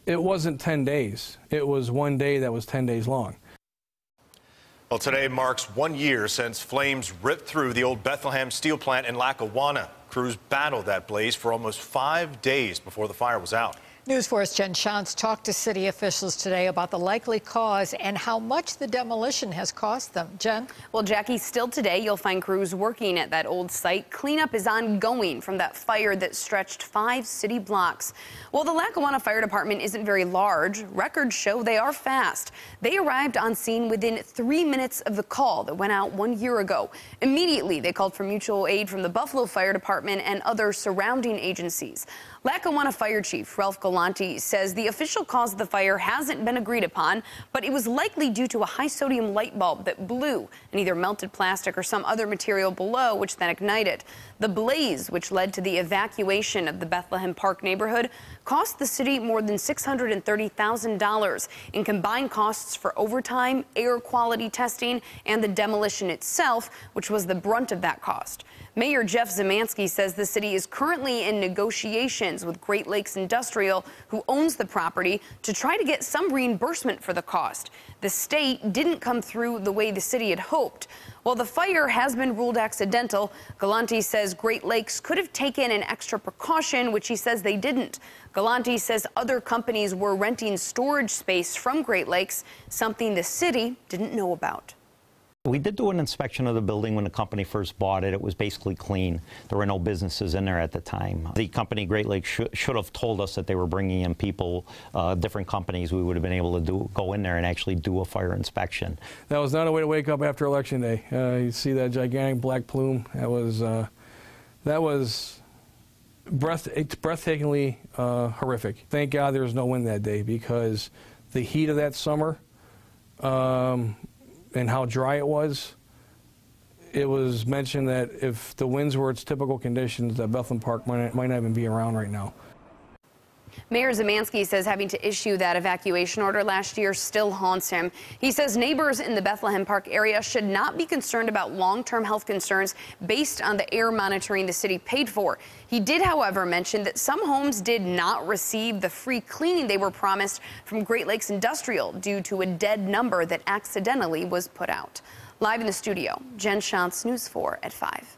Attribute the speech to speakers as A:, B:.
A: it wasn't 10 days. It was one day that was 10 days long.
B: Well, today marks 1 year since flames ripped through the old Bethlehem Steel plant in Lackawanna. Crews battled that blaze for almost 5 days before the fire was out.
C: News 4's Jen Shantz talked to city officials today about the likely cause and how much the demolition has cost them. Jen?
D: Well, Jackie, still today you'll find crews working at that old site. Cleanup is ongoing from that fire that stretched 5 city blocks. Well, the Lackawanna Fire Department isn't very large. Records show they are fast. They arrived on scene within 3 minutes of the call that went out 1 year ago. Immediately, they called for mutual aid from the Buffalo Fire Department and other surrounding agencies. Lackawanna Fire Chief Ralph Galante says the official cause of the fire hasn't been agreed upon, but it was likely due to a high-sodium light bulb that blew and either melted plastic or some other material below, which then ignited. The blaze, which led to the evacuation of the Bethlehem Park neighborhood, cost the city more than $630,000 in combined costs for overtime, air quality testing, and the demolition itself, which was the brunt of that cost. Mayor Jeff Zemansky says the city is currently in negotiations with Great Lakes Industrial, who owns the property, to try to get some reimbursement for the cost. The state didn't come through the way the city had hoped. While the fire has been ruled accidental, Galante says Great Lakes could have taken an extra precaution, which he says they didn't. Galante says other companies were renting storage space from Great Lakes, something the city didn't know about.
E: We did do an inspection of the building when the company first bought it. It was basically clean. There were no businesses in there at the time. The company, Great Lakes, should have told us that they were bringing in people, different companies. We would have been able to go in there and actually do a fire inspection.
A: That was not a way to wake up after Election Day. You see that gigantic black plume. That was breathtakingly horrific. Thank God there was no wind that day, because the heat of that summer, and how dry it was mentioned that if the winds were its typical conditions, that Bethlehem Park might not even be around right now.
D: Mayor Zemansky says having to issue that evacuation order last year still haunts him. He says neighbors in the Bethlehem Park area should not be concerned about long-term health concerns based on the air monitoring the city paid for. He did, however, mention that some homes did not receive the free cleaning they were promised from Great Lakes Industrial due to a dead number that accidentally was put out. Live in the studio, Jen Shantz, News 4 at 5.